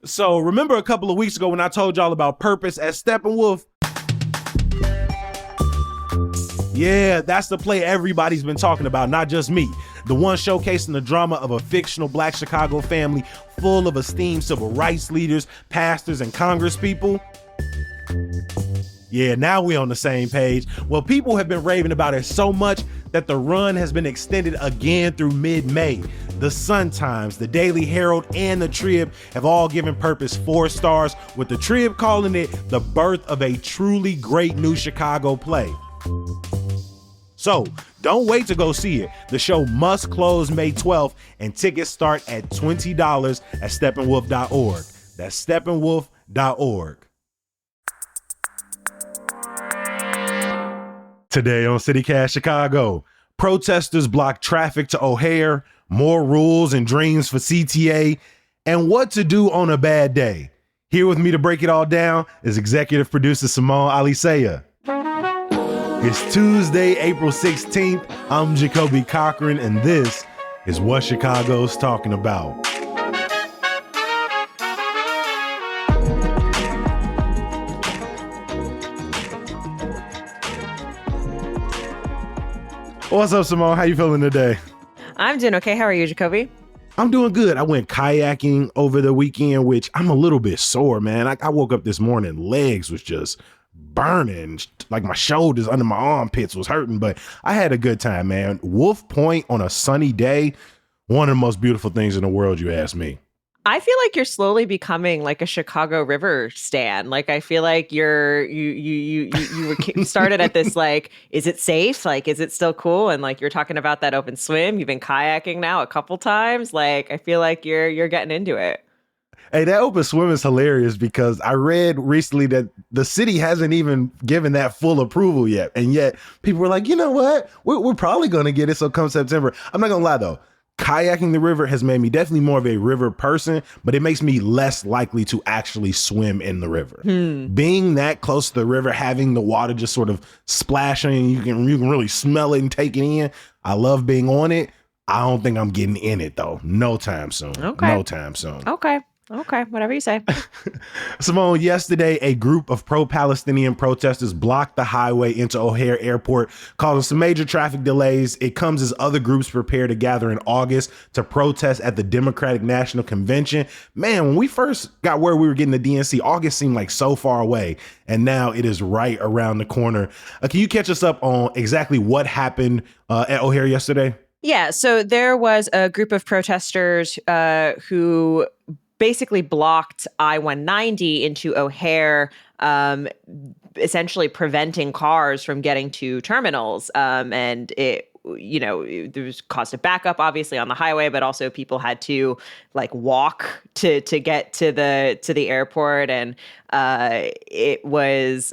So remember a couple of weeks ago when I told y'all about Purpose at Steppenwolf? Yeah, that's the play everybody's been talking about, not just me. The one showcasing the drama of a fictional Black Chicago family full of esteemed civil rights leaders, pastors, and congresspeople. Yeah, now we on the same page. Well, people have been raving about it so much that the run has been extended again through mid-May. The Sun-Times, the Daily Herald, and the Trib have all given Purpose 4 stars, with the Trib calling it the birth of a truly great new Chicago play. So, don't wait to go see it. The show must close May 12th, and tickets start at $20 at steppenwolf.org. That's steppenwolf.org. Today on CityCast Chicago, protesters block traffic to O'Hare, more rules and dreams for CTA, and what to do on a bad day. Here with me to break it all down is executive producer Simone Alisea. It's Tuesday, April 16th. I'm Jacoby Cochran, and this is What Chicago's Talking About. What's up, Simone? How you feeling today? I'm doing okay. How are you, Jacoby? I'm doing good. I went kayaking over the weekend, which I'm a little bit sore, man. I woke up this morning, legs was just burning, like my shoulders under my armpits was hurting, but I had a good time, man. Wolf Point on a sunny day, one of the most beautiful things in the world, you ask me. I feel like you're slowly becoming like a Chicago River stan. Like I feel like you were started at this like, is it safe? Like, is it still cool? And like you're talking about that open swim. You've been kayaking now a couple times. Like I feel like you're getting into it. Hey, that open swim is hilarious because I read recently that the city hasn't even given that full approval yet. And yet people were like, you know what? We're probably going to get it. So come September. I'm not going to lie, though. Kayaking the river has made me definitely more of a river person, but it makes me less likely to actually swim in the river. Being that close to the river, having the water just sort of splashing, you can really smell it and take it in. I love being on it. I don't think I'm getting in it, though. No time soon. Okay. No time soon. Okay, whatever you say. Simone, yesterday, a group of pro-Palestinian protesters blocked the highway into O'Hare Airport, causing some major traffic delays. It comes as other groups prepare to gather in August to protest at the Democratic National Convention. Man, when we first got where we were getting the DNC, August seemed like so far away, and now it is right around the corner. Can you catch us up on exactly what happened at O'Hare yesterday? Yeah, so there was a group of protesters who basically blocked I-190 into O'Hare, essentially preventing cars from getting to terminals. And it, there was caused a backup, obviously, on the highway, but also people had to like walk to get to the airport, and it was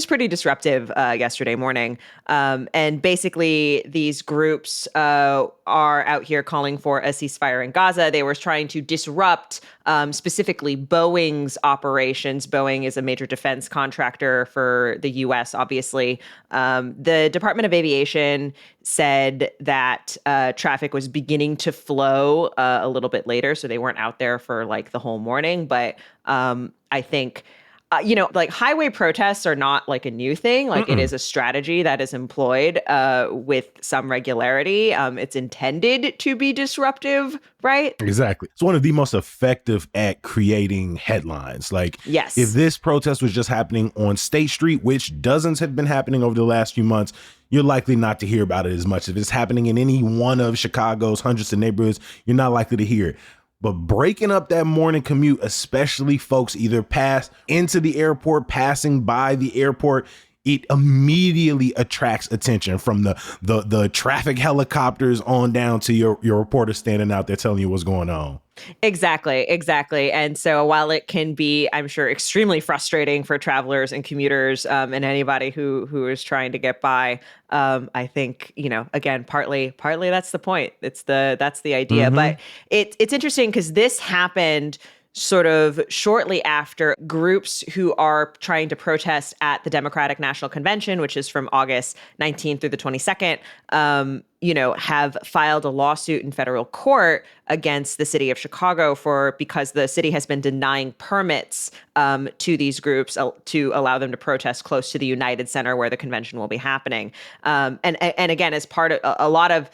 pretty disruptive yesterday morning. And basically, these groups are out here calling for a ceasefire in Gaza. They were trying to disrupt specifically Boeing's operations. Boeing is a major defense contractor for the U.S., obviously. The Department of Aviation said that traffic was beginning to flow a little bit later, so they weren't out there for like the whole morning. But I think, like highway protests are not like a new thing. Like it is a strategy that is employed with some regularity. It's intended to be disruptive, right? Exactly. It's one of the most effective at creating headlines. Like, yes, if this protest was just happening on State Street, which dozens have been happening over the last few months, you're likely not to hear about it as much. If it's happening in any one of Chicago's hundreds of neighborhoods, you're not likely to hear it. But breaking up that morning commute, especially folks either pass into the airport, passing by the airport, it immediately attracts attention from the traffic helicopters on down to your reporter standing out there telling you what's going on. Exactly. And so while it can be, I'm sure, extremely frustrating for travelers and commuters and anybody who is trying to get by, I think, again, partly that's the point. That's the idea. But it's interesting because this happened sort of shortly after, groups who are trying to protest at the Democratic National Convention, which is from August 19th through the 22nd, have filed a lawsuit in federal court against the city of Chicago because the city has been denying permits to these groups to allow them to protest close to the United Center where the convention will be happening. And again, as part of a lot of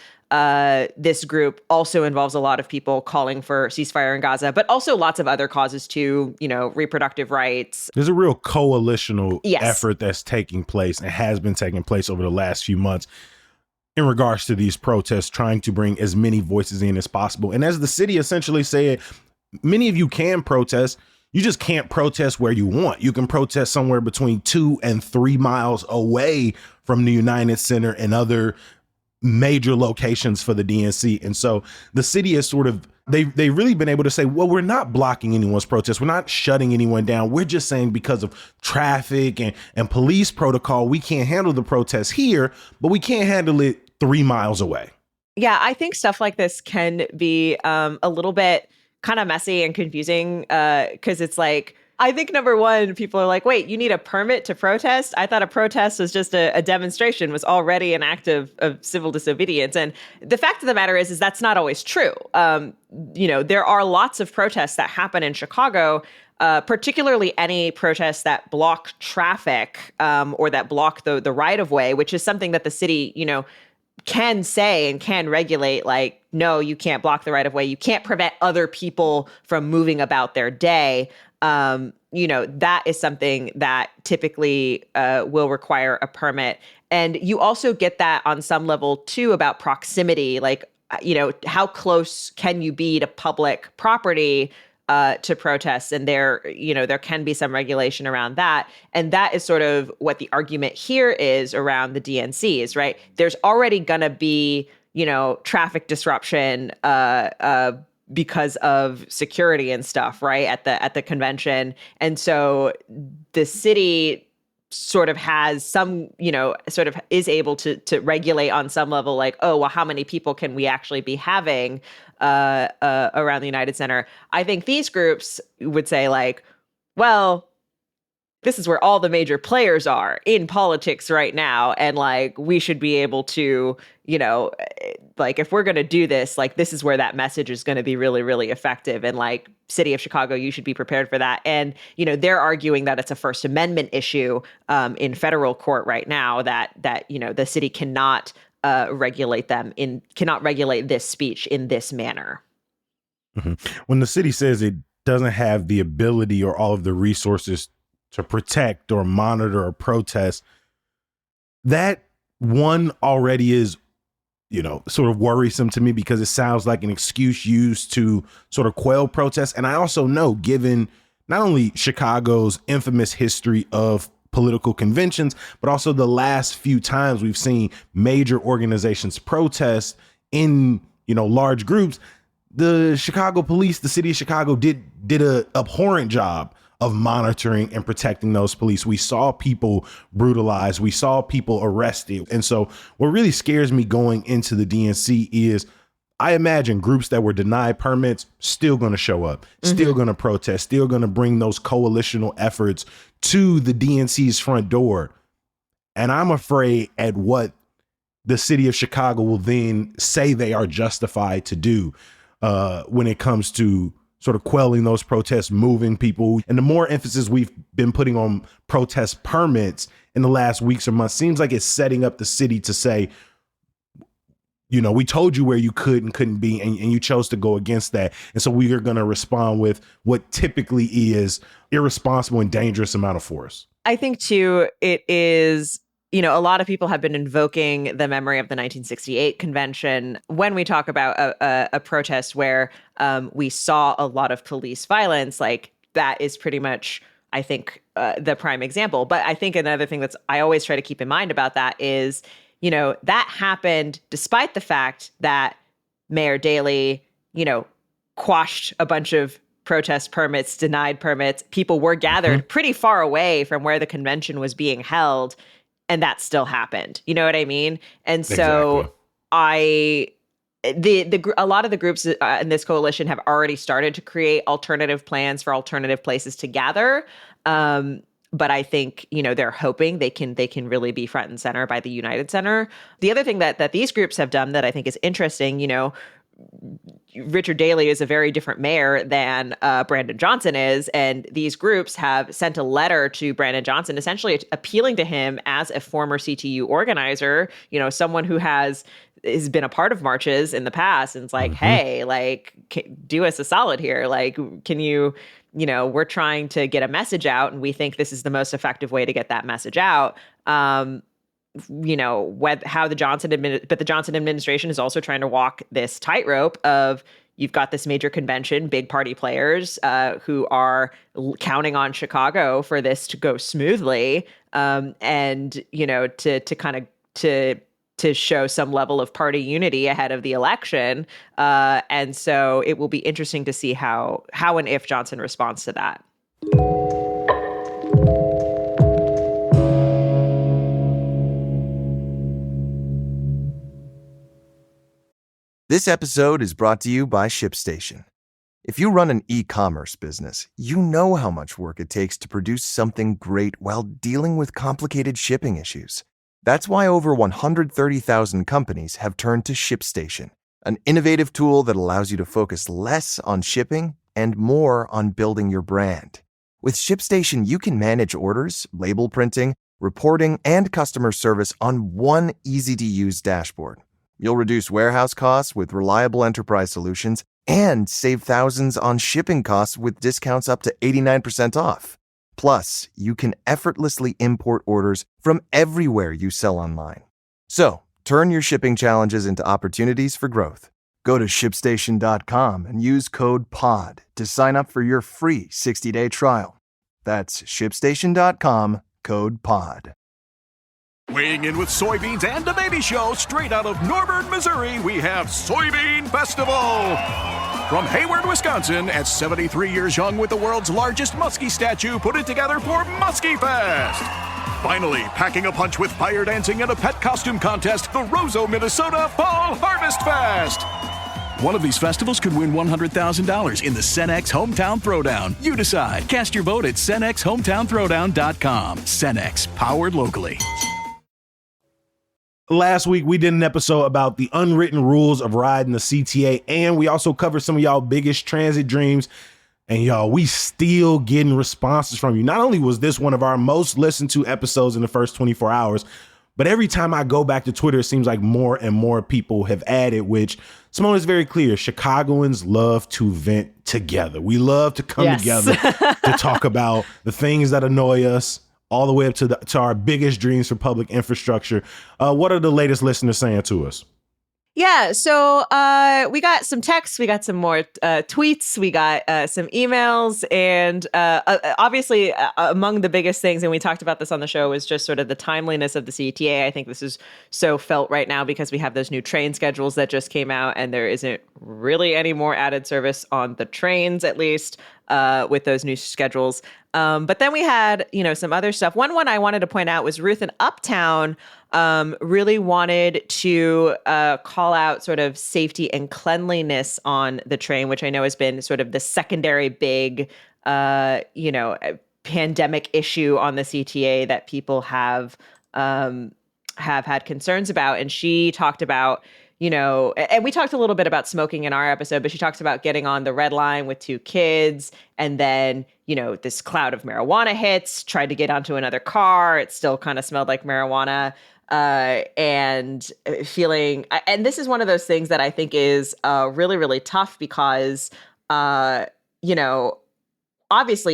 this group also involves a lot of people calling for ceasefire in Gaza, but also lots of other causes too, reproductive rights. There's a real coalitional Yes. effort that's taking place and has been taking place over the last few months in regards to these protests, trying to bring as many voices in as possible. And as the city essentially said, many of you can protest. You just can't protest where you want. You can protest somewhere between 2 and 3 miles away from the United Center and other major locations for the DNC. And so the city has they've really been able to say, well, we're not blocking anyone's protest. We're not shutting anyone down. We're just saying because of traffic and police protocol, we can't handle the protests here, but we can't handle it 3 miles away. Yeah, I think stuff like this can be a little bit kind of messy and confusing because it's like, I think number one, people are like, wait, you need a permit to protest? I thought a protest was just a demonstration, was already an act of civil disobedience. And the fact of the matter is that's not always true. There are lots of protests that happen in Chicago, particularly any protests that block traffic or that block the right of way, which is something that the city, can say and can regulate, like, no, you can't block the right of way. You can't prevent other people from moving about their day. That is something that typically will require a permit. And you also get that on some level too about proximity, like, how close can you be to public property to protests? And there can be some regulation around that. And that is sort of what the argument here is around the DNCs, right? There's already going to be, traffic disruption because of security and stuff, right, at the convention. And so the city sort of has some, sort of is able to regulate on some level, like, oh, well, how many people can we actually be having around the United Center? I think these groups would say, like, well, this is where all the major players are in politics right now. And like, we should be able to, like, if we're going to do this, like, this is where that message is going to be really, really effective. And like, city of Chicago, you should be prepared for that. And, they're arguing that it's a First Amendment issue in federal court right now that, the city cannot regulate cannot regulate this speech in this manner. Mm-hmm. When the city says it doesn't have the ability or all of the resources to protect or monitor or protest, that one already is, sort of worrisome to me, because it sounds like an excuse used to sort of quell protests. And I also know, given not only Chicago's infamous history of political conventions, but also the last few times we've seen major organizations protest in, large groups, the Chicago police, the city of Chicago did a abhorrent job of monitoring and protecting those police. We saw people brutalized. We saw people arrested. And so what really scares me going into the DNC is I imagine groups that were denied permits still going to show up, still going to protest, still going to bring those coalitional efforts to the DNC's front door. And I'm afraid at what the city of Chicago will then say they are justified to do when it comes to sort of quelling those protests, moving people. And the more emphasis we've been putting on protest permits in the last weeks or months, seems like it's setting up the city to say, we told you where you could and couldn't be, and you chose to go against that. And so we are going to respond with what typically is irresponsible and dangerous amount of force. I think too, it is, a lot of people have been invoking the memory of the 1968 convention when we talk about a protest where we saw a lot of police violence. Like, that is pretty much, I think, the prime example. But I think another thing I always try to keep in mind about that is, that happened despite the fact that Mayor Daley, quashed a bunch of protest permits, denied permits. People were gathered pretty far away from where the convention was being held, and that still happened. You know what I mean? And so Exactly. a lot of the groups in this coalition have already started to create alternative plans for alternative places to gather. But I think, they're hoping they can really be front and center by the United Center. The other thing that these groups have done that I think is interesting, Richard Daley is a very different mayor than Brandon Johnson is. And these groups have sent a letter to Brandon Johnson, essentially appealing to him as a former CTU organizer, someone who has been a part of marches in the past. And it's like, hey, like, do us a solid here. Like, can you, we're trying to get a message out, and we think this is the most effective way to get that message out. But the Johnson administration is also trying to walk this tightrope of, you've got this major convention, big party players who are counting on Chicago for this to go smoothly, and to show some level of party unity ahead of the election. And so it will be interesting to see how and if Johnson responds to that. This episode is brought to you by ShipStation. If you run an e-commerce business, you know how much work it takes to produce something great while dealing with complicated shipping issues. That's why over 130,000 companies have turned to ShipStation, an innovative tool that allows you to focus less on shipping and more on building your brand. With ShipStation, you can manage orders, label printing, reporting, and customer service on one easy-to-use dashboard. You'll reduce warehouse costs with reliable enterprise solutions and save thousands on shipping costs with discounts up to 89% off. Plus, you can effortlessly import orders from everywhere you sell online. So, turn your shipping challenges into opportunities for growth. Go to ShipStation.com and use code POD to sign up for your free 60-day trial. That's ShipStation.com, code POD. Weighing in with soybeans and a baby show straight out of Norburn, Missouri, we have Soybean Festival. From Hayward, Wisconsin, at 73 years young with the world's largest muskie statue, put it together for Muskie Fest. Finally, packing a punch with fire dancing and a pet costume contest, the Roseau, Minnesota Fall Harvest Fest. One of these festivals could win $100,000 in the Cenex Hometown Throwdown. You decide. Cast your vote at CenexHometownThrowdown.com. Cenex, powered locally. Last week, we did an episode about the unwritten rules of riding the CTA, and we also covered some of y'all biggest transit dreams. And y'all, we still getting responses from you. Not only was this one of our most listened to episodes in the first 24 hours, but every time I go back to Twitter, it seems like more and more people have added, which, Simone, is very clear. Chicagoans love to vent together. We love to come together to talk about the things that annoy us, all the way up to our biggest dreams for public infrastructure. What are the latest listeners saying to us? Yeah, so we got some texts, we got some more tweets, we got some emails, and obviously among the biggest things, and we talked about this on the show, was just sort of the timeliness of the CTA. I think this is so felt right now because we have those new train schedules that just came out, and there isn't really any more added service on the trains, at least, with those new schedules. But then we had, some other stuff. One I wanted to point out was Ruth in Uptown really wanted to call out sort of safety and cleanliness on the train, which I know has been sort of the secondary big, pandemic issue on the CTA that people have had concerns about. And she talked about, and we talked a little bit about smoking in our episode, but she talks about getting on the red line with two kids, and then, this cloud of marijuana hits, tried to get onto another car. It still kind of smelled like marijuana. And feeling, and this is one of those things that I think is really, really tough because, obviously,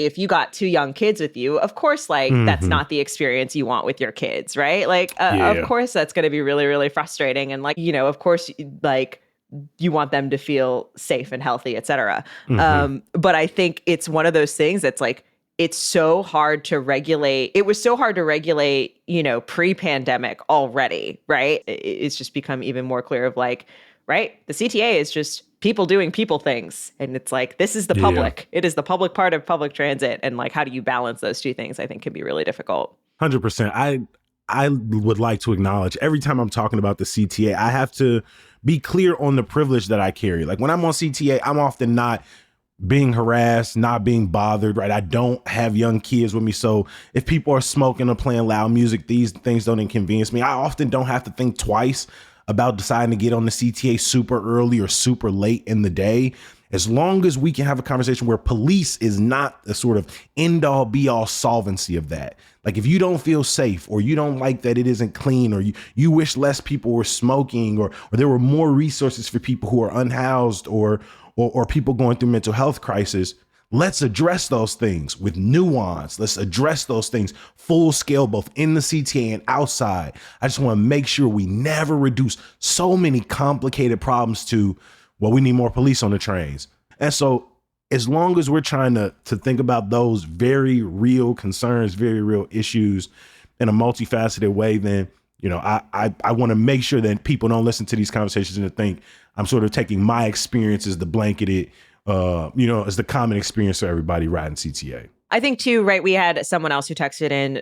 if you got two young kids with you, of course, that's not the experience you want with your kids, right? Of course, that's going to be really, really frustrating. And of course, you want them to feel safe and healthy, et cetera. But I think it's one of those things that's it's so hard to regulate. It was so hard to regulate, pre-pandemic already, right? It's just become even more clear of right? The CTA is just people doing people things. And it's this is the public. It is the public part of public transit. And how do you balance those two things, I think can be really difficult. 100%. I would like to acknowledge every time I'm talking about the CTA, I have to be clear on the privilege that I carry. Like when I'm on CTA, I'm often not being harassed, not being bothered, right? I don't have young kids with me. So if people are smoking or playing loud music, these things don't inconvenience me. I often don't have to think twice about deciding to get on the CTA super early or super late in the day. As long as we can have a conversation where police is not the sort of end all be all solvency of that. Like if you don't feel safe or you don't like that it isn't clean or you wish less people were smoking or there were more resources for people who are unhoused or people going through mental health crisis, let's address those things with nuance. Let's address those things full scale, both in the CTA and outside. I just want to make sure we never reduce so many complicated problems to, well, we need more police on the trains. And so as long as we're trying to think about those very real concerns, very real issues in a multifaceted way, then, you know, I want to make sure that people don't listen to these conversations and think I'm sort of taking my experience as the blanketed, as the common experience for everybody riding CTA. I think too, right, we had someone else who texted in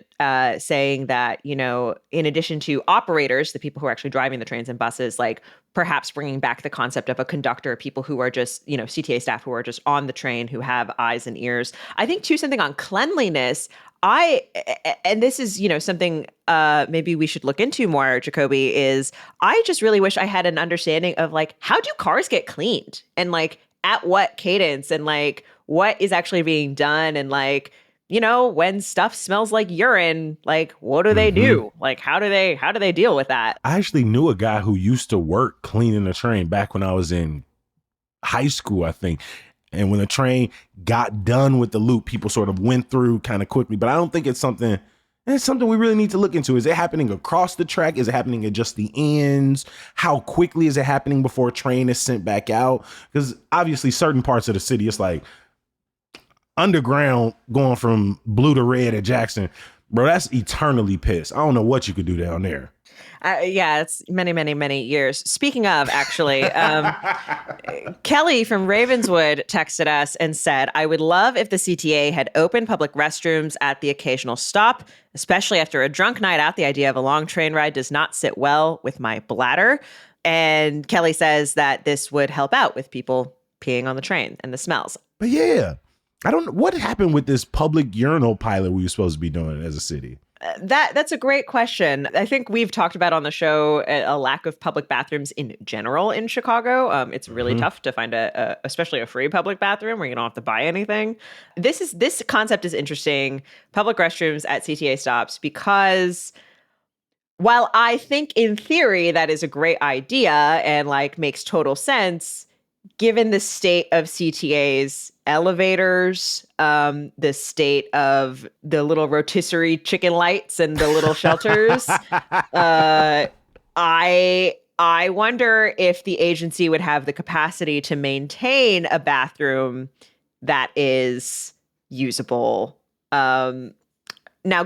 saying that, you know, in addition to operators, the people who are actually driving the trains and buses, like perhaps bringing back the concept of a conductor, people who are just, you know, CTA staff who are just on the train, who have eyes and ears. I think too, something on cleanliness. And this is, you know, something maybe we should look into more, Jacoby, is I just really wish I had an understanding of like, how do cars get cleaned and like at what cadence and like what is actually being done and like, you know, when stuff smells like urine, like what do they do? Like how do they deal with that? I actually knew a guy who used to work cleaning the train back when I was in high school, I think. And when the train got done with the loop, people sort of went through kind of quickly. But I don't think it's something we really need to look into. Is it happening across the track? Is it happening at just the ends? How quickly is it happening before a train is sent back out? Because obviously certain parts of the city, it's like underground going from blue to red at Jackson. Bro, that's eternally pissed. I don't know what you could do down there. Yeah, it's many, many, many years. Speaking of, actually, Kelly from Ravenswood texted us and said, I would love if the CTA had open public restrooms at the occasional stop, especially after a drunk night out. The idea of a long train ride does not sit well with my bladder. And Kelly says that this would help out with people peeing on the train and the smells. But yeah, I don't know what happened with this public urinal pilot we were supposed to be doing as a city. That's a great question. I think we've talked about on the show a lack of public bathrooms in general in Chicago. It's really tough to find especially a free public bathroom where you don't have to buy anything. This concept is interesting. Public restrooms at CTA stops, because while I think in theory that is a great idea and like makes total sense, given the state of CTA's elevators, the state of the little rotisserie chicken lights and the little shelters, I wonder if the agency would have the capacity to maintain a bathroom that is usable. Now,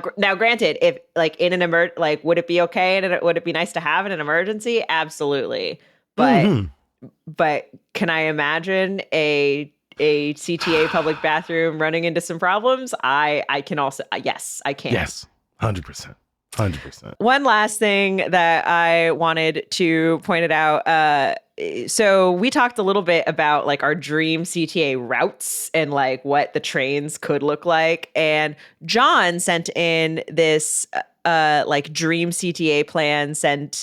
granted, if like in an would it be okay and would it be nice to have in an emergency? Absolutely, but can I imagine a CTA public bathroom running into some problems? I can also, yes, I can. Yes, 100%. 100%. One last thing that I wanted to point it out. So we talked a little bit about like our dream CTA routes and like what the trains could look like. And John sent in this like dream CTA plan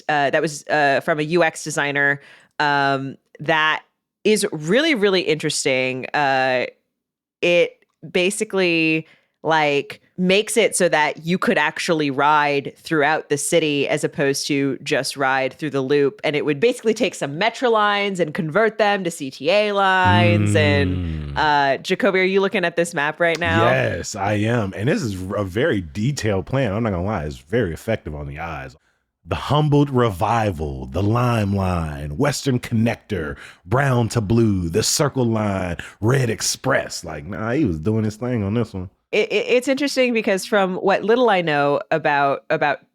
that was from a UX designer that is really, really interesting. It basically like makes it so that you could actually ride throughout the city as opposed to just ride through the loop. And it would basically take some metro lines and convert them to CTA lines. And Jacoby, are you looking at this map right now? Yes, I am. And this is a very detailed plan. I'm not gonna lie, it's very effective on the eyes. The Humboldt Revival, the Lime Line, Western Connector, Brown to Blue, the Circle Line, Red Express. Like, nah, he was doing his thing on this one. It's interesting because from what little I know about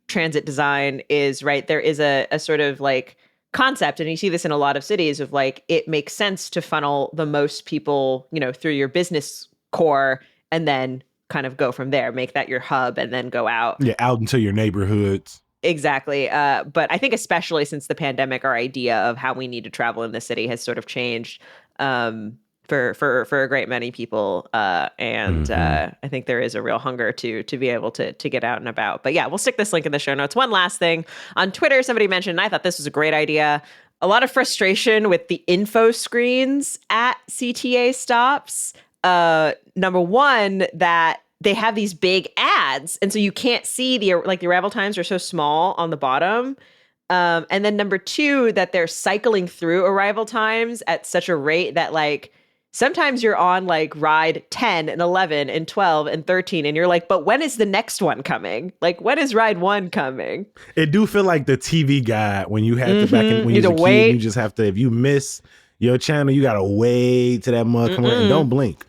transit design is, right, there is a sort of like concept, and you see this in a lot of cities, of like, it makes sense to funnel the most people, you know, through your business core and then kind of go from there, make that your hub and then go out. Yeah, out into your neighborhoods. Exactly. But I think especially since the pandemic, our idea of how we need to travel in the city has sort of changed for a great many people. And I think there is a real hunger to be able to get out and about. But yeah, we'll stick this link in the show notes. One last thing. On Twitter, somebody mentioned, and I thought this was a great idea, a lot of frustration with the info screens at CTA stops. Number one, that they have these big ads, and so you can't see the arrival times are so small on the bottom. And then number two, that they're cycling through arrival times at such a rate that like sometimes you're on like ride 10 and 11 and 12 and 13 and you're like, but when is the next one coming? Like, when is ride 1 coming? It do feel like the TV guide when you had to back in when you was a kid, you just have to, if you miss your channel, you gotta wait till that mug come on, and don't blink.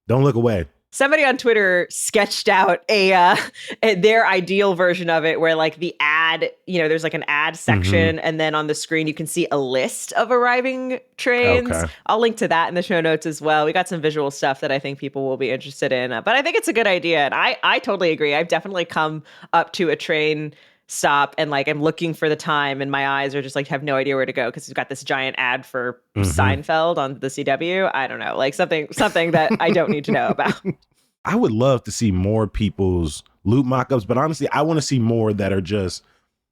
Don't look away. Somebody on Twitter sketched out their ideal version of it where like the ad, there's like an ad section and then on the screen you can see a list of arriving trains. Okay. I'll link to that in the show notes as well. We got some visual stuff that I think people will be interested in. But I think it's a good idea. And I totally agree. I've definitely come up to a train stop and like I'm looking for the time and my eyes are just like have no idea where to go because we've got this giant ad for Seinfeld on the CW. I don't know, like something that I don't need to know about. I would love to see more people's loop mock-ups, but honestly, I want to see more that are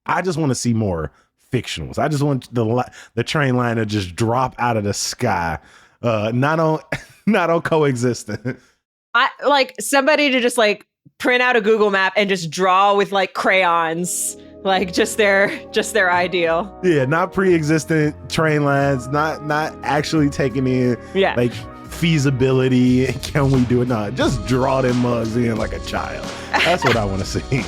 I just want to see more fictionals. I just want the train line to just drop out of the sky, not on coexistent. I like somebody to just like print out a Google map and just draw with like crayons, like just their ideal. Yeah, not pre-existent train lines, not actually taking in like feasibility. Can we do it? No, just draw them mugs in like a child. That's what I want to see.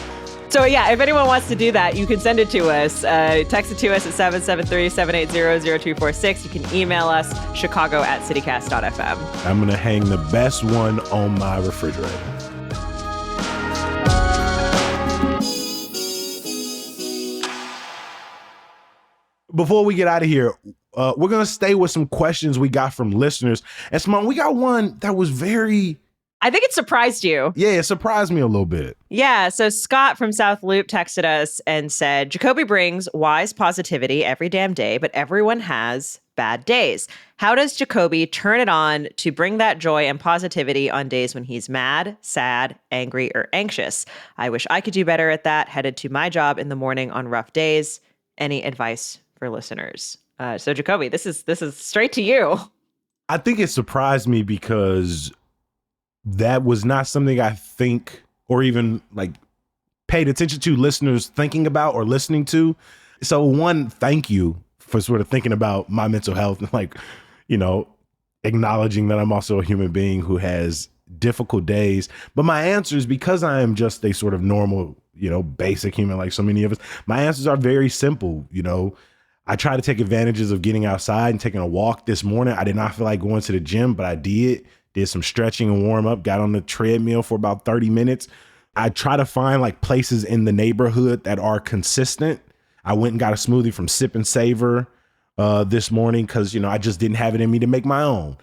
So yeah, if anyone wants to do that, you can send it to us. Text it to us at 773-780-0246. You can email us, chicago@citycast.fm. I'm going to hang the best one on my refrigerator. Before we get out of here, we're going to stay with some questions we got from listeners. And Simone, we got one that was I think it surprised you. Yeah, it surprised me a little bit. Yeah, so Scott from South Loop texted us and said, Jacoby brings wise positivity every damn day, but everyone has bad days. How does Jacoby turn it on to bring that joy and positivity on days when he's mad, sad, angry, or anxious? I wish I could do better at that. Headed to my job in the morning on rough days. Any advice for listeners? So Jacoby, this is straight to you. I think it surprised me because that was not something I think or even like paid attention to listeners thinking about or listening to. So one, thank you for sort of thinking about my mental health and like, acknowledging that I'm also a human being who has difficult days. But my answers, because I am just a sort of normal, basic human like so many of us, my answers are very simple. I try to take advantages of getting outside and taking a walk this morning. I did not feel like going to the gym, but I did some stretching and warm up, got on the treadmill for about 30 minutes. I try to find like places in the neighborhood that are consistent. I went and got a smoothie from Sip and Savor this morning because, I just didn't have it in me to make my own.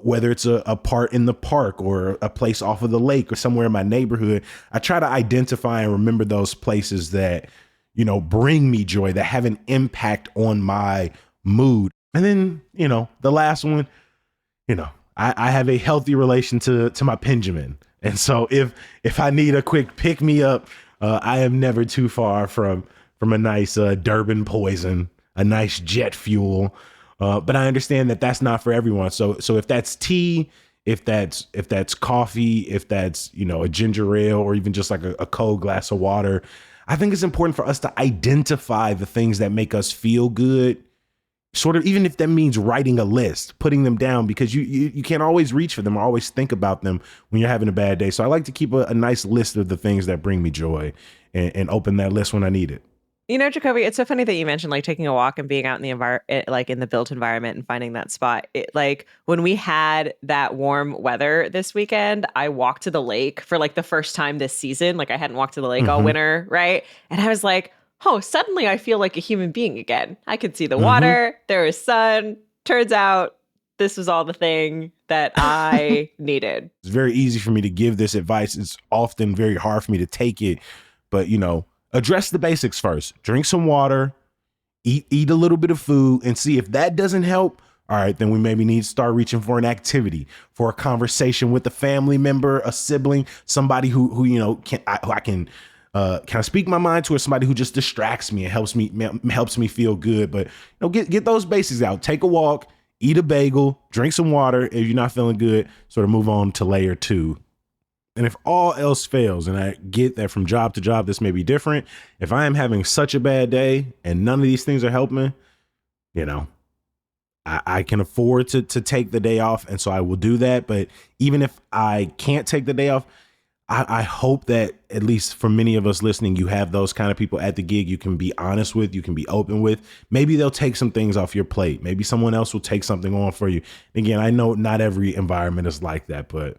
Whether it's a part in the park or a place off of the lake or somewhere in my neighborhood, I try to identify and remember those places that, bring me joy, that have an impact on my mood. And then, the last one, I have a healthy relation to my Benjamin. And so if I need a quick pick me up, I am never too far from a nice Durban Poison, a nice jet fuel. But I understand that that's not for everyone. So if that's tea, if that's coffee, if that's, a ginger ale, or even just like a cold glass of water, I think it's important for us to identify the things that make us feel good. Sort of, even if that means writing a list, putting them down, because you can't always reach for them or always think about them when you're having a bad day. So I like to keep a nice list of the things that bring me joy and open that list when I need it. Jacoby, it's so funny that you mentioned like taking a walk and being out in the environment, like in the built environment and finding that spot. Like when we had that warm weather this weekend, I walked to the lake for like the first time this season. Like I hadn't walked to the lake all winter. Right. And I was like, oh, suddenly I feel like a human being again. I could see the water. There was sun. Turns out this was all the thing that I needed. It's very easy for me to give this advice. It's often very hard for me to take it. But, address the basics first. Drink some water, eat a little bit of food, and see if that doesn't help. All right, then we maybe need to start reaching for an activity, for a conversation with a family member, a sibling, somebody who you know I can speak my mind to, or somebody who just distracts me and helps me feel good. But you know, get those basics out. Take a walk, eat a bagel, drink some water. If you're not feeling good, sort of move on to layer 2. And if all else fails, and I get that from job to job, this may be different. If I am having such a bad day and none of these things are helping, you know, I can afford to take the day off. And so I will do that. But even if I can't take the day off, I hope that at least for many of us listening, you have those kind of people at the gig you can be honest with, you can be open with. Maybe they'll take some things off your plate. Maybe someone else will take something on for you. Again, I know not every environment is like that, but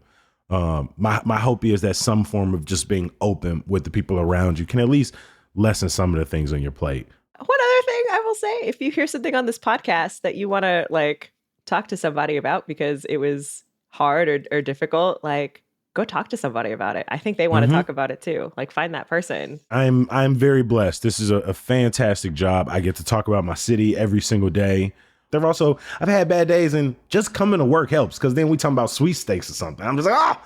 my hope is that some form of just being open with the people around you can at least lessen some of the things on your plate. One other thing I will say, if you hear something on this podcast that you want to like talk to somebody about because it was hard or difficult, like go talk to somebody about it. I think they want to talk about it too. Like find that person. I'm very blessed. This is a fantastic job. I get to talk about my city every single day. I've had bad days, and just coming to work helps, because then we talking about sweepstakes or something. I'm just like,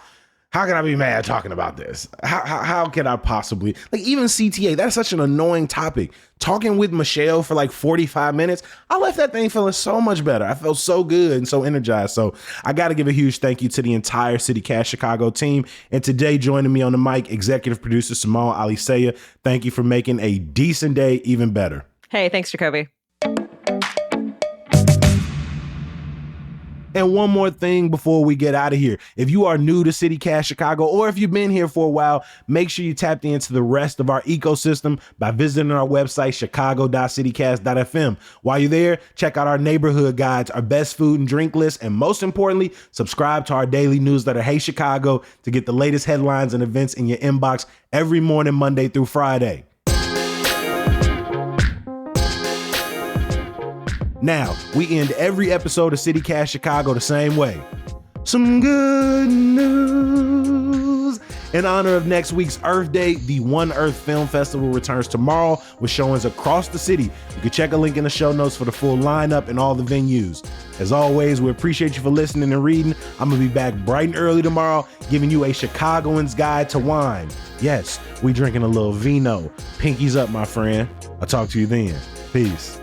how can I be mad talking about this? How can I possibly, like, even CTA, that's such an annoying topic. Talking with Michelle for like 45 minutes, I left that thing feeling so much better. I felt so good and so energized. So I got to give a huge thank you to the entire CityCast Chicago team. And today joining me on the mic, executive producer Simone Alisea. Thank you for making a decent day even better. Hey, thanks, Jacoby. And one more thing before we get out of here. If you are new to CityCast Chicago, or if you've been here for a while, make sure you tap into the rest of our ecosystem by visiting our website, chicago.citycast.fm. While you're there, check out our neighborhood guides, our best food and drink list, and most importantly, subscribe to our daily newsletter, Hey Chicago, to get the latest headlines and events in your inbox every morning, Monday through Friday. Now, we end every episode of CityCast Chicago the same way. Some good news. In honor of next week's Earth Day, the One Earth Film Festival returns tomorrow with showings across the city. You can check a link in the show notes for the full lineup and all the venues. As always, we appreciate you for listening and reading. I'm going to be back bright and early tomorrow, giving you a Chicagoan's guide to wine. Yes, we drinking a little vino. Pinkies up, my friend. I'll talk to you then. Peace.